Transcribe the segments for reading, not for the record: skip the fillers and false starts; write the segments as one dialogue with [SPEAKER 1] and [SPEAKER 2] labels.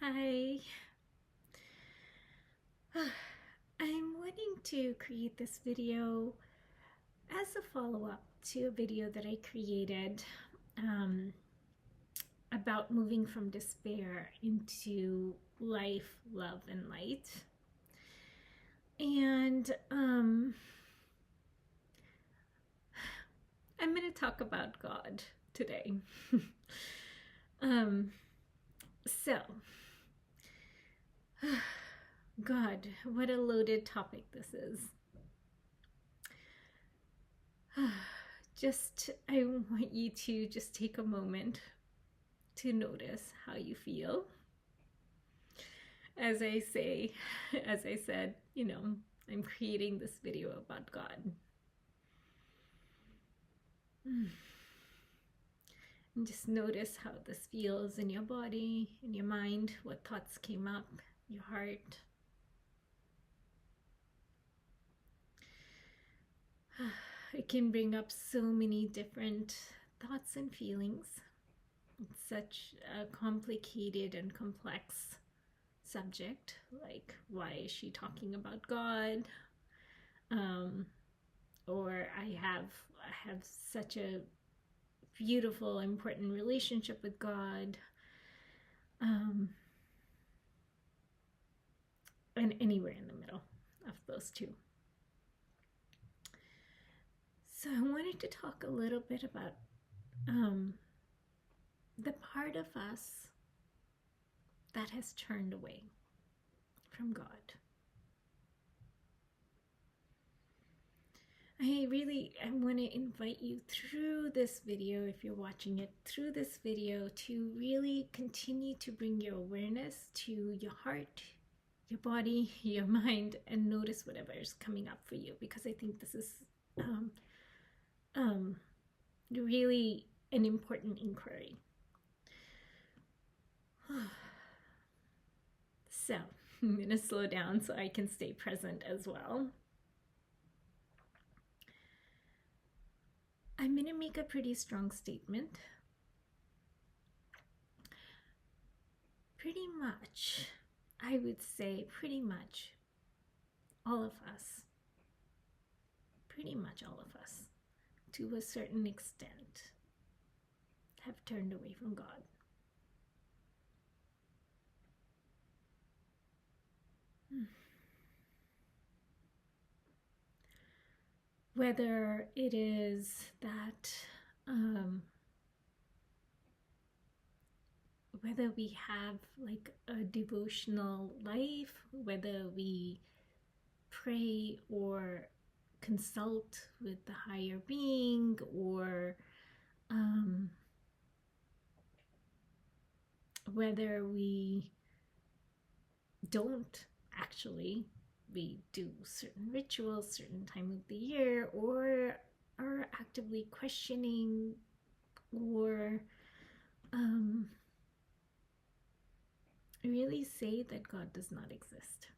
[SPEAKER 1] Hi. I'm wanting to create this video as a follow-up to a video that I created um, about moving from despair into life, love, and light. And I'm going to talk about God today. um, so, God, what a loaded topic this is. I want you to just take a moment to notice how you feel. As I said, I'm creating this video about God. And just notice how this feels in your body, in your mind, what thoughts came up, your heart. It can bring up so many different thoughts and feelings. It's such a complicated and complex subject, like why is she talking about God? Or I have such a beautiful, important relationship with God. And anywhere in the middle of those two. So I wanted to talk a little bit about the part of us that has turned away from God. I want to invite you through this video, if you're watching it, through this video to really continue to bring your awareness to your heart, your body, your mind, and notice whatever is coming up for you, because I think this is really an important inquiry. So I'm going to slow down so I can stay present as well. I'm going to make a pretty strong statement. Pretty much, I would say pretty much all of us, to a certain extent, have turned away from God. Whether it is that whether we have like a devotional life, whether we pray or consult with the higher being, or whether we don't actually, we do certain rituals, certain time of the year, or are actively questioning, or really say that God does not exist.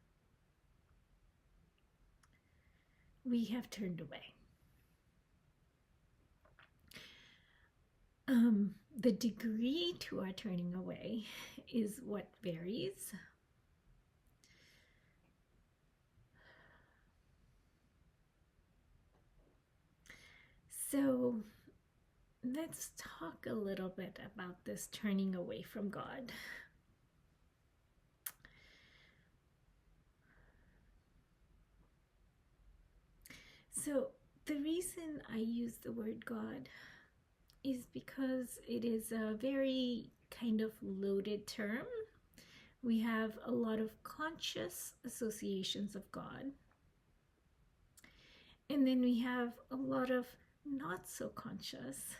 [SPEAKER 1] We have turned away. The degree to our turning away is what varies. So let's talk a little bit about this turning away from God. So the reason I use the word God is because it is a very kind of loaded term. We have a lot of conscious associations of God, and then we have a lot of not so conscious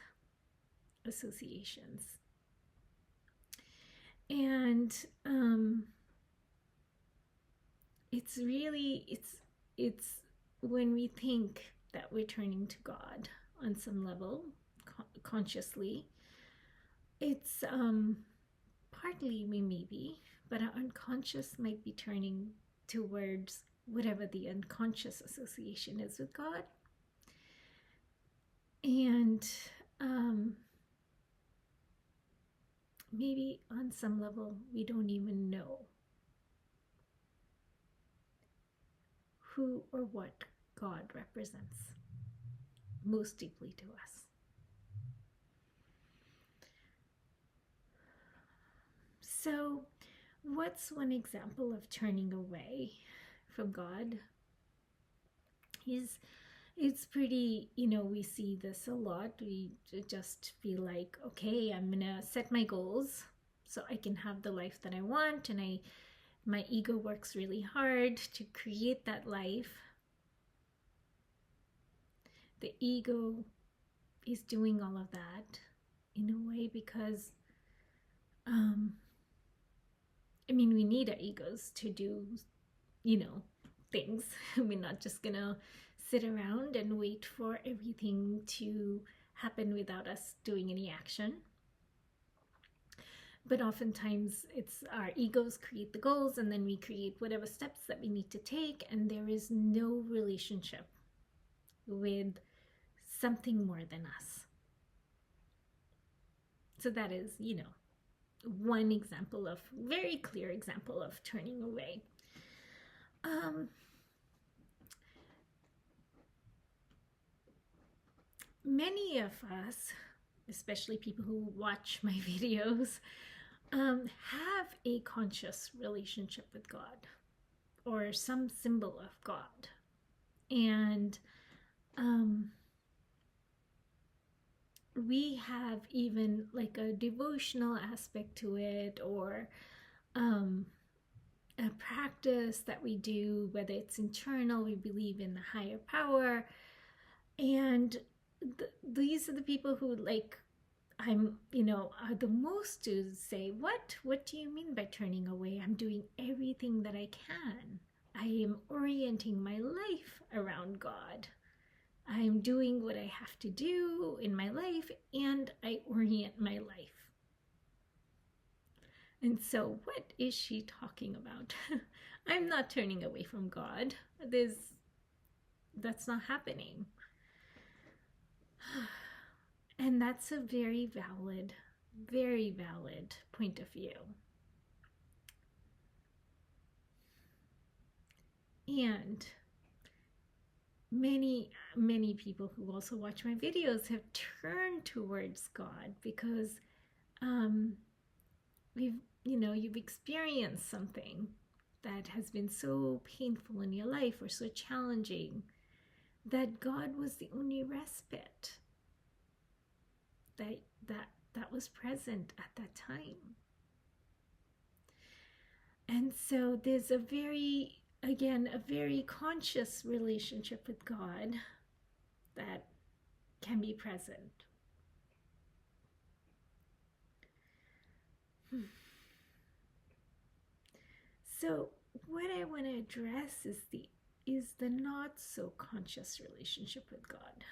[SPEAKER 1] associations. And it's when we think that we're turning to God on some level, consciously, it's partly we may be, but our unconscious might be turning towards whatever the unconscious association is with God. And maybe on some level we don't even know who or what God represents most deeply to us. So, what's one example of turning away from God? It's pretty, we see this a lot. We just feel like, okay, I'm gonna set my goals so I can have the life that I want, and my ego works really hard to create that life. The ego is doing all of that in a way because we need our egos to do, things. We're not just gonna sit around and wait for everything to happen without us doing any action. But oftentimes it's our egos create the goals, and then we create whatever steps that we need to take, and there is no relationship with something more than us. So that is, one example of, very clear example of turning away. Many of us, especially people who watch my videos, have a conscious relationship with God or some symbol of God. And we have even like a devotional aspect to it, or a practice that we do, whether it's internal, we believe in the higher power. And these are the people who are the most to say, what do you mean by turning away? I'm doing everything that I can. I am orienting my life around God. I am doing what I have to do in my life, and I orient my life. And so what is she talking about? I'm not turning away from God. That's not happening. And that's a very valid point of view. And many people who also watch my videos have turned towards God because you've experienced something that has been so painful in your life or so challenging that God was the only respite that was present at that time. And so there's a very conscious relationship with God that can be present. So what I want to address is the not so conscious relationship with God.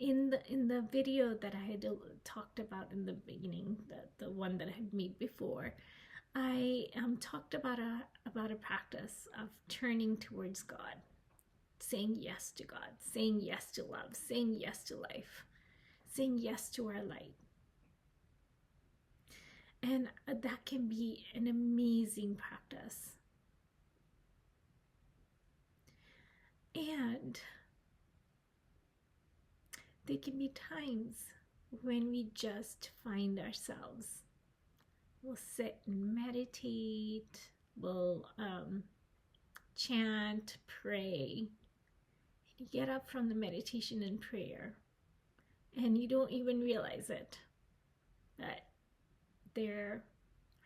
[SPEAKER 1] In the video that I had talked about in the beginning, the one that I had made before, I talked about a practice of turning towards God, saying yes to God, saying yes to love, saying yes to life, saying yes to our light. And that can be an amazing practice. And there can be times when we just find ourselves. We'll sit and meditate, we'll chant, pray. You get up from the meditation and prayer, and you don't even realize it, that there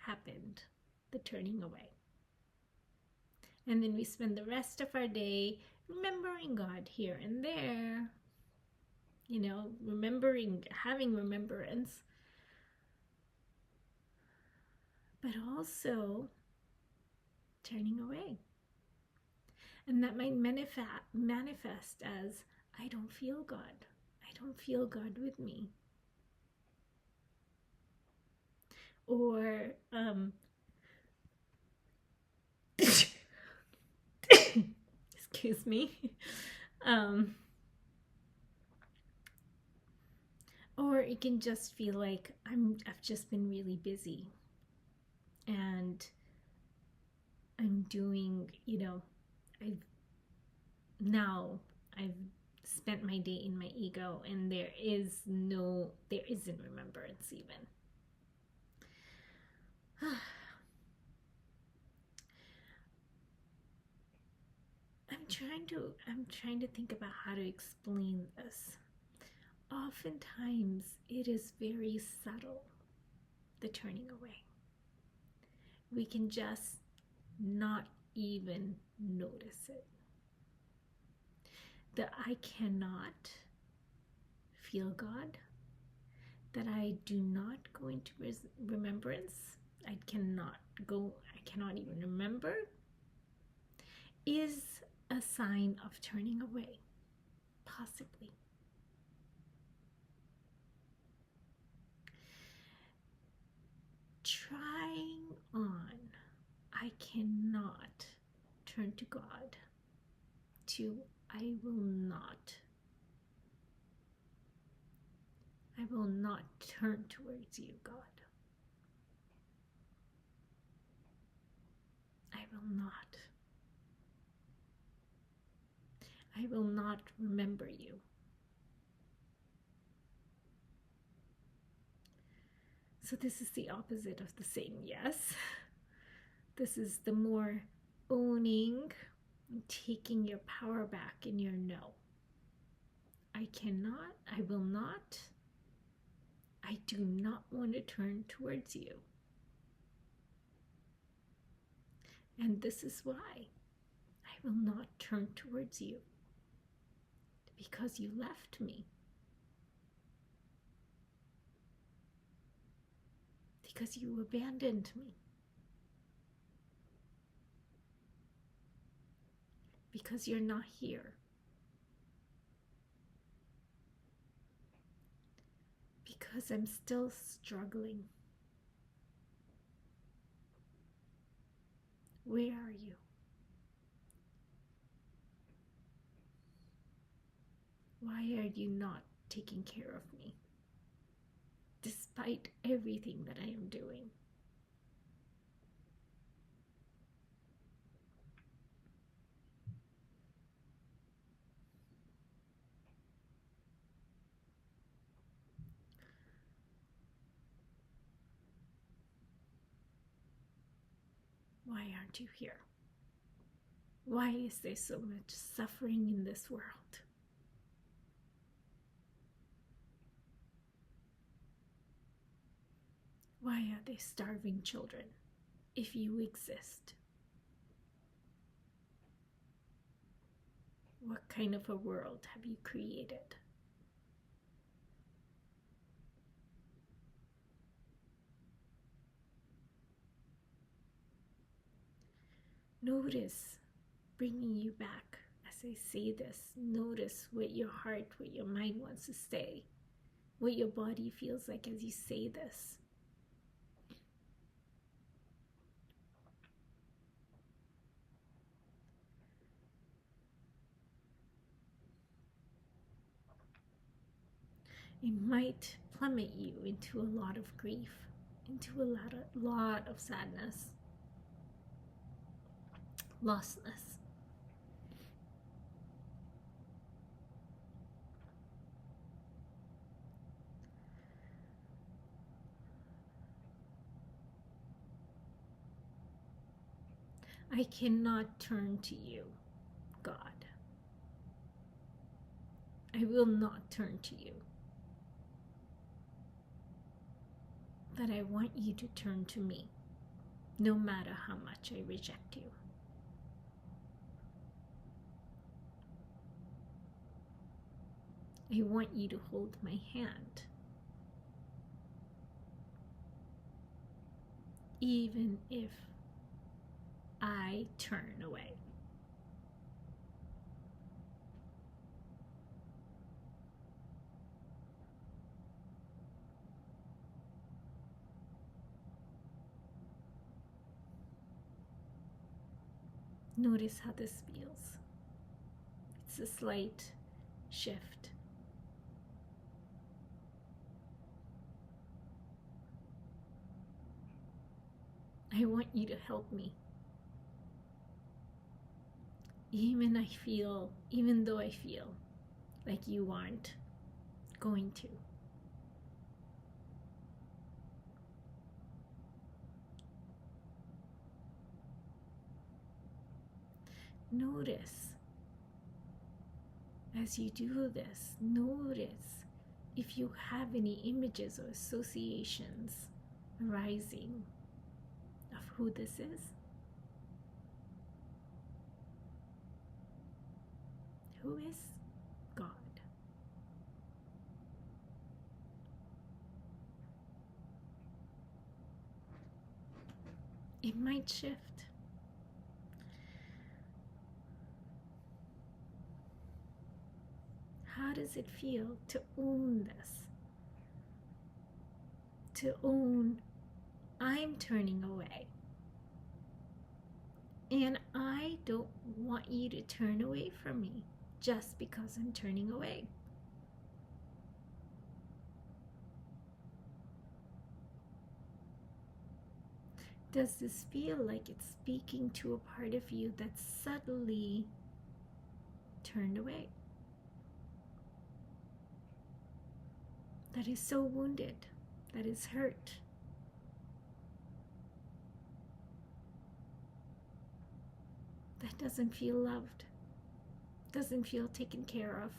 [SPEAKER 1] happened the turning away. And then we spend the rest of our day remembering God here and there, having remembrance, but also turning away. And that might manifest as, I don't feel God. I don't feel God with me. Or, excuse me. Or it can just feel like I've just been really busy and I'm doing, I've spent my day in my ego, and there isn't remembrance even. I'm trying to think about how to explain this. Oftentimes it is very subtle, the turning away. We can just not even notice it. That I cannot feel God, that I do not go into remembrance, I cannot even remember, is a sign of turning away, possibly. Trying on, I cannot turn to God, to I will not turn towards you, God. I will not remember you. So this is the opposite of the saying yes. This is the more owning, taking your power back in your no. I cannot, I will not, I do not want to turn towards you. And this is why I will not turn towards you. Because you left me. Because you abandoned me. Because you're not here. Because I'm still struggling. Where are you? Why are you not taking care of me? Despite everything that I am doing. Why aren't you here? Why is there so much suffering in this world? Why are there starving children if you exist? What kind of a world have you created? Notice, bringing you back as I say this, notice what your heart, what your mind wants to say, what your body feels like as you say this. It might plummet you into a lot of grief, into a lot of sadness, lostness. I cannot turn to you, God. I will not turn to you. But I want you to turn to me, no matter how much I reject you. I want you to hold my hand, even if I turn away. Notice how this feels. It's a slight shift. I want you to help me. Even though I feel like you aren't going to. Notice, as you do this, notice if you have any images or associations arising of who this is. Who is God? It might shift. How does it feel to own this? To own, I'm turning away. And I don't want you to turn away from me just because I'm turning away. Does this feel like it's speaking to a part of you that's subtly turned away? That is so wounded, that is hurt. That doesn't feel loved, doesn't feel taken care of.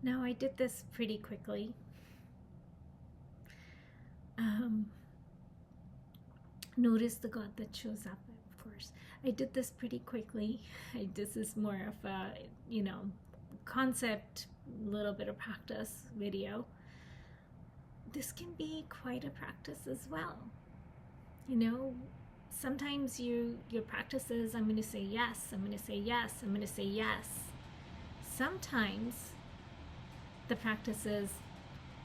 [SPEAKER 1] Now, I did this pretty quickly. Notice the God that shows up, of course. I did this pretty quickly. This is more of a, concept, little bit of practice video. This can be quite a practice as well. Sometimes your practice is, I'm going to say yes, I'm going to say yes, I'm going to say yes. Sometimes the practice is,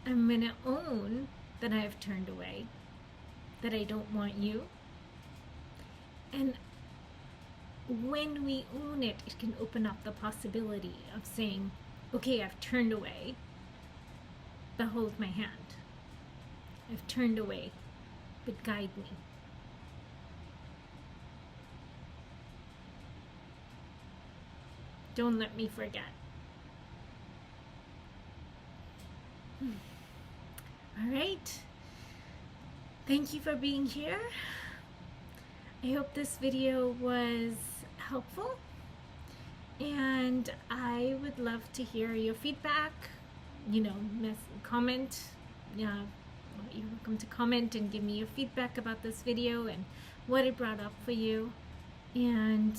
[SPEAKER 1] I'm going to own that I've turned away, that I don't want you. And when we own it, it can open up the possibility of saying, okay, I've turned away, but hold my hand. I've turned away, but guide me. Don't let me forget. All right. Thank you for being here. I hope this video was helpful, and I would love to hear your feedback. Comment. Yeah, you're welcome to comment and give me your feedback about this video and what it brought up for you. And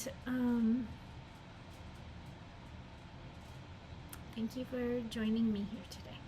[SPEAKER 1] thank you for joining me here today.